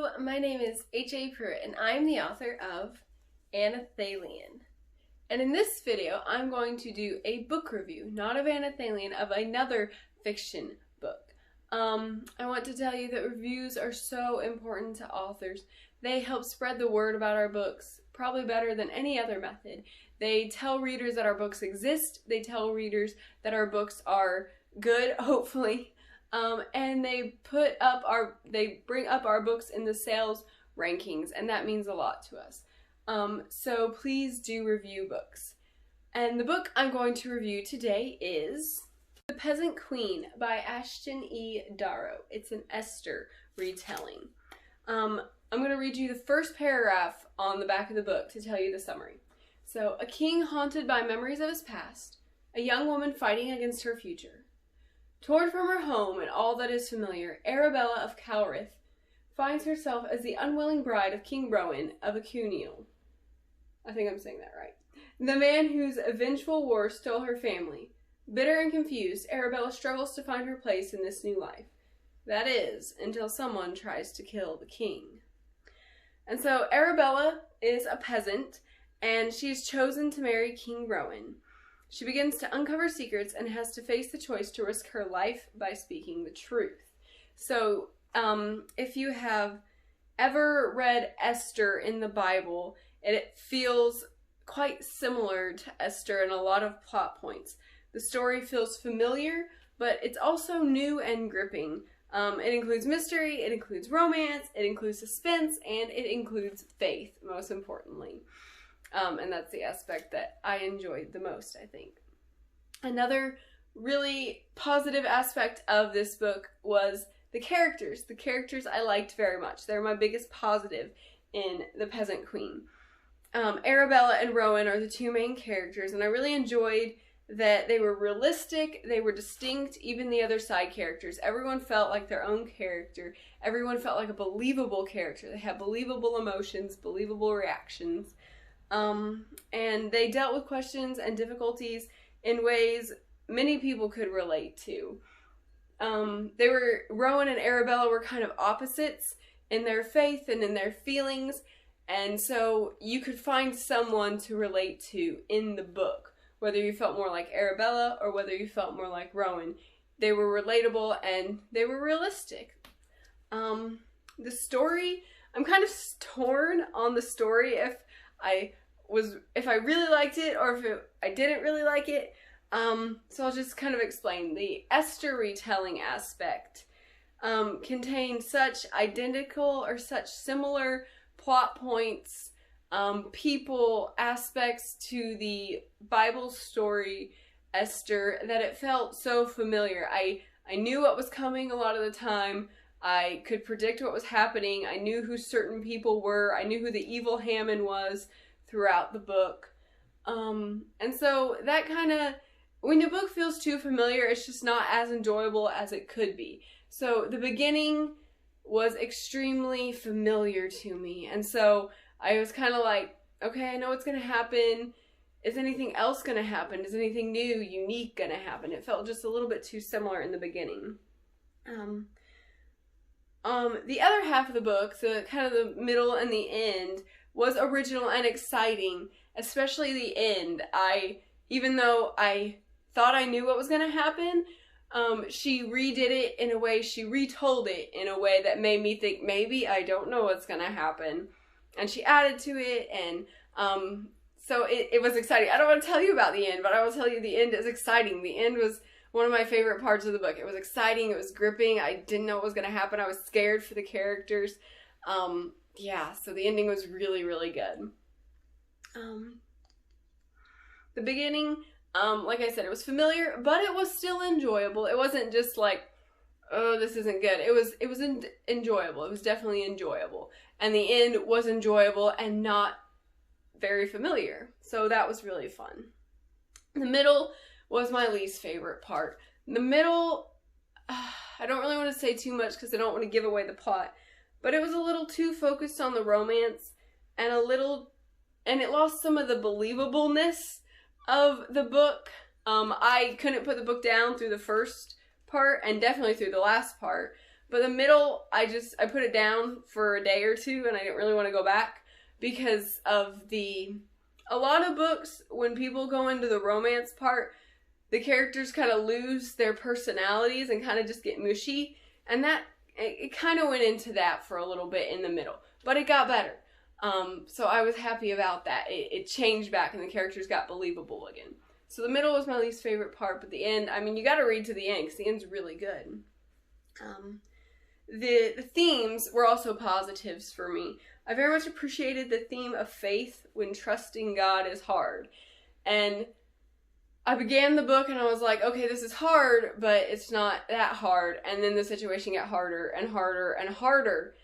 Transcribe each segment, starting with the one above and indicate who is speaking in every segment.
Speaker 1: Hello, my name is HAPruitt and I'm the author of Untitled. And in this video, I'm going to do a book review, not of Untitled, of another fiction book. I want to tell you that reviews are so important to authors. They help spread the word about our books, probably better than any other method. They tell readers that our books exist. They tell readers that our books are good, hopefully. And they bring up our books in the sales rankings, and that means a lot to us. So please do review books. And the book I'm going to review today is The Peasant Queen by Ashton E. Dorow. It's an Esther retelling. I'm going to read you the first paragraph on the back of the book to tell you the summary. So, a king haunted by memories of his past, a young woman fighting against her future. Torn from her home and all that is familiar, Arabella of Caelrith finds herself as the unwilling bride of King Rowan of Acuniel. I think I'm saying that right. The man whose vengeful war stole her family. Bitter and confused, Arabella struggles to find her place in this new life. That is, until someone tries to kill the king. And so Arabella is a peasant, and she's chosen to marry King Rowan. She begins to uncover secrets and has to face the choice to risk her life by speaking the truth. So, if you have ever read Esther in the Bible, it feels quite similar to Esther in a lot of plot points. The story feels familiar, but it's also new and gripping. It includes mystery, it includes romance, it includes suspense, and it includes faith, most importantly. And that's the aspect that I enjoyed the most, I think. Another really positive aspect of this book was the characters. The characters I liked very much. They're my biggest positive in The Peasant Queen. Arabella and Rowan are the two main characters, and I really enjoyed that they were realistic, they were distinct, even the other side characters. Everyone felt like their own character. Everyone felt like a believable character. They had believable emotions, believable reactions. And they dealt with questions and difficulties in ways many people could relate to. Rowan and Arabella were kind of opposites in their faith and in their feelings, and so you could find someone to relate to in the book, whether you felt more like Arabella or whether you felt more like Rowan. They were relatable and they were realistic. The story, I'm kind of torn on the story if I really liked it or if I didn't really like it. So I'll just kind of explain. The Esther retelling aspect contained such identical or such similar plot points, people, aspects to the Bible story Esther that it felt so familiar. I knew what was coming a lot of the time. I could predict what was happening. I knew who certain people were. I knew who the evil Haman was throughout the book. And so that kind of, when the book feels too familiar, it's just not as enjoyable as it could be. So the beginning was extremely familiar to me. And so I was kind of like, okay, I know what's going to happen. Is anything else going to happen? Is anything new, unique going to happen? It felt just a little bit too similar in the beginning. The other half of the book, so kind of the middle and the end, was original and exciting, especially the end. Even though I thought I knew what was going to happen, she redid it in a way, she retold it in a way that made me think, maybe I don't know what's going to happen. And she added to it, and so it was exciting. I don't want to tell you about the end, but I will tell you the end is exciting. The end was one of my favorite parts of the book. It was exciting, it was gripping, I didn't know what was going to happen, I was scared for the characters. Yeah, so the ending was really, really good. The beginning, like I said, it was familiar, but it was still enjoyable. It wasn't just like, oh, this isn't good. It was enjoyable. It was definitely enjoyable. And the end was enjoyable and not very familiar. So that was really fun. The middle was my least favorite part. The middle, I don't really want to say too much because I don't want to give away the plot, but it was a little too focused on the romance and it lost some of the believableness of the book. I couldn't put the book down through the first part and definitely through the last part, But the middle, I put it down for a day or two, and I didn't really want to go back because of a lot of books, when people go into the romance part, the characters kind of lose their personalities and kind of just get mushy, and it kind of went into that for a little bit in the middle, but it got better. So I was happy about that. It changed back and the characters got believable again. So the middle was my least favorite part, but the end, I mean, you gotta read to the end because the end's really good. The themes were also positives for me. I very much appreciated the theme of faith when trusting God is hard. And I began the book and I was like, okay, this is hard, but it's not that hard. And then the situation got harder and harder and harder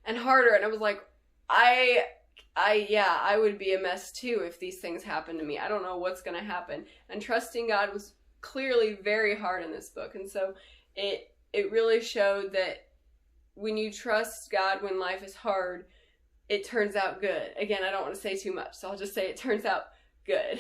Speaker 1: and harder. And I was like, I would be a mess too if these things happened to me. I don't know what's going to happen. And trusting God was clearly very hard in this book. And so it really showed that when you trust God when life is hard, it turns out good. Again, I don't want to say too much, so I'll just say it turns out good.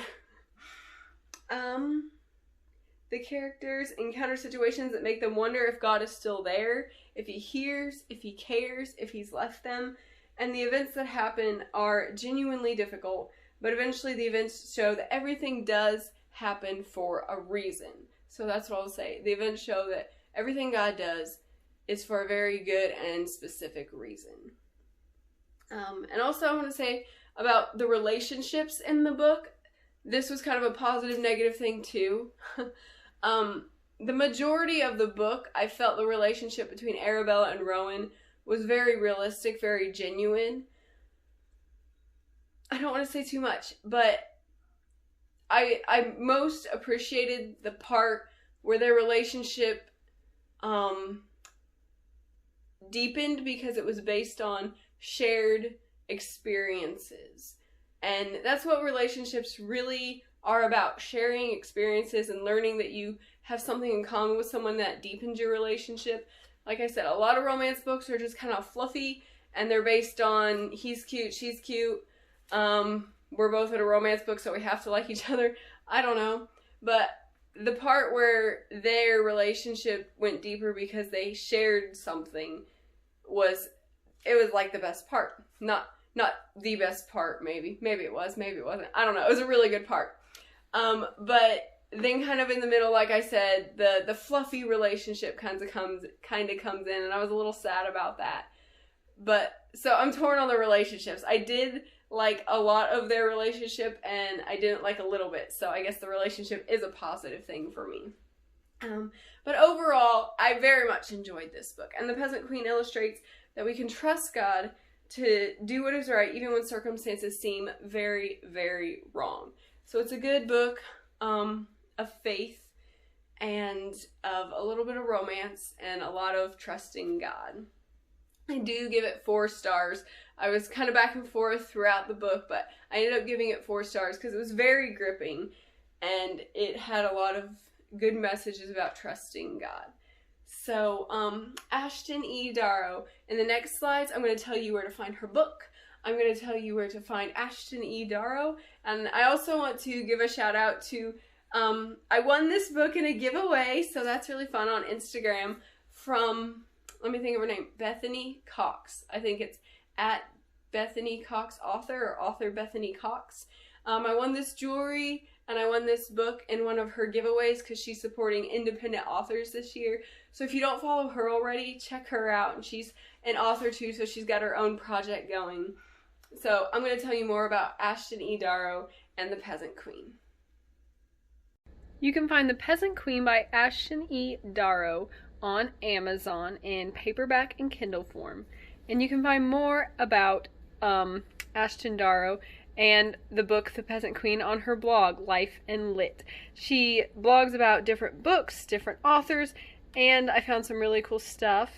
Speaker 1: The characters encounter situations that make them wonder if God is still there, if he hears, if he cares, if he's left them. And the events that happen are genuinely difficult, but eventually the events show that everything does happen for a reason. So that's what I'll say. The events show that everything God does is for a very good and specific reason. And also I want to say about the relationships in the book. This was kind of a positive, negative thing too. The majority of the book, I felt the relationship between Arabella and Rowan was very realistic, very genuine. I don't want to say too much, but I most appreciated the part where their relationship deepened because it was based on shared experiences. And that's what relationships really are about, sharing experiences and learning that you have something in common with someone that deepens your relationship. Like I said, a lot of romance books are just kind of fluffy and they're based on he's cute, she's cute, we're both in a romance book so we have to like each other. I don't know. But the part where their relationship went deeper because they shared something was like the best part. Not the best part, maybe. Maybe it was, maybe it wasn't. I don't know. It was a really good part. But then kind of in the middle, like I said, the fluffy relationship kind of comes in, and I was a little sad about that. But so I'm torn on the relationships. I did like a lot of their relationship and I didn't like a little bit. So I guess the relationship is a positive thing for me. But overall, I very much enjoyed this book. And The Peasant Queen illustrates that we can trust God to do what is right even when circumstances seem very, very wrong. So it's a good book of faith and of a little bit of romance and a lot of trusting God. I do give it 4 stars. I was kind of back and forth throughout the book, but I ended up giving it 4 stars because it was very gripping and it had a lot of good messages about trusting God. So, Ashton E. Dorow. In the next slides, I'm going to tell you where to find her book. I'm going to tell you where to find Ashton E. Dorow. And I also want to give a shout out to, I won this book in a giveaway, so that's really fun, on Instagram from, let me think of her name, Bethany Cox. I think it's at Bethany Cox Author, or Author Bethany Cox. I won this jewelry and I won this book in one of her giveaways because she's supporting independent authors this year. So if you don't follow her already, check her out. And she's an author too, so she's got her own project going. So I'm going to tell you more about Ashton E. Dorow and The Peasant Queen. You can find The Peasant Queen by Ashton E. Dorow on Amazon in paperback and Kindle form. And you can find more about Ashton Dorow and the book The Peasant Queen on her blog, Life and Lit. She blogs about different books, different authors, and I found some really cool stuff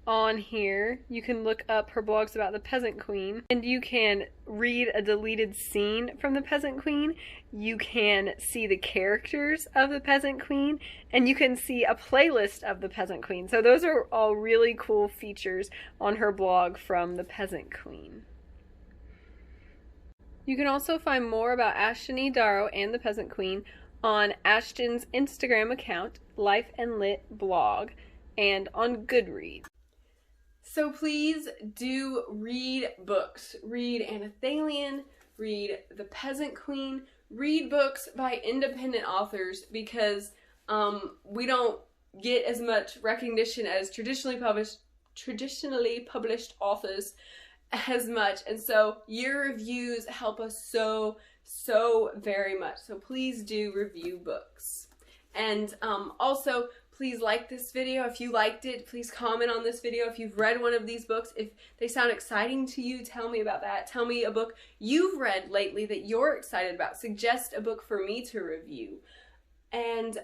Speaker 1: on here. You can look up her blogs about The Peasant Queen, and you can read a deleted scene from The Peasant Queen. You can see the characters of The Peasant Queen, and you can see a playlist of The Peasant Queen. So those are all really cool features on her blog from The Peasant Queen. You can also find more about Ashton E. Dorow and The Peasant Queen on Ashton's Instagram account, Life and Lit blog, and on Goodreads. So please do read books. Read Anathalion, read The Peasant Queen, read books by independent authors, because we don't get as much recognition as traditionally published authors as much, and so your reviews help us so very much. So please do review books. And also, please like this video if you liked it. Please comment on this video if you've read one of these books. If they sound exciting to you, tell me about that. Tell me a book you've read lately that you're excited about. Suggest a book for me to review. And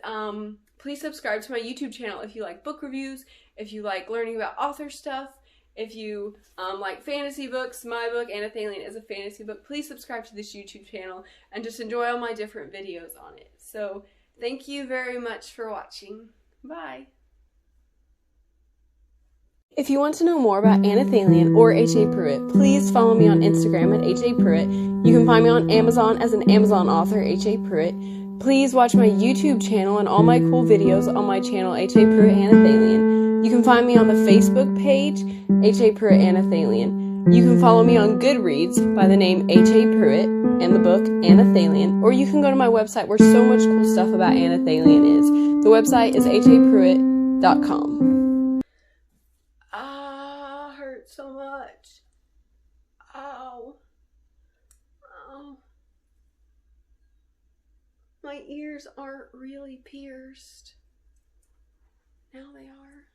Speaker 1: please subscribe to my YouTube channel if you like book reviews, if you like learning about author stuff, if you like fantasy books. My book, Anathalion, is a fantasy book. Please subscribe to this YouTube channel and just enjoy all my different videos on it. So thank you very much for watching. Bye. If you want to know more about Anathalion or HAPruitt, please follow me on Instagram at HAPruitt. You can find me on Amazon as an Amazon author, HAPruitt. Please watch my YouTube channel and all my cool videos on my channel, HAPruitt Anathalion. You can find me on the Facebook page, HAPruitt Anathalion. You can follow me on Goodreads by the name HAPruitt and the book Anathalion, or you can go to my website where so much cool stuff about Anathalion is. The website is HAPruitt.com. Ah, hurts so much. Ow. Ow. My ears aren't really pierced. Now they are.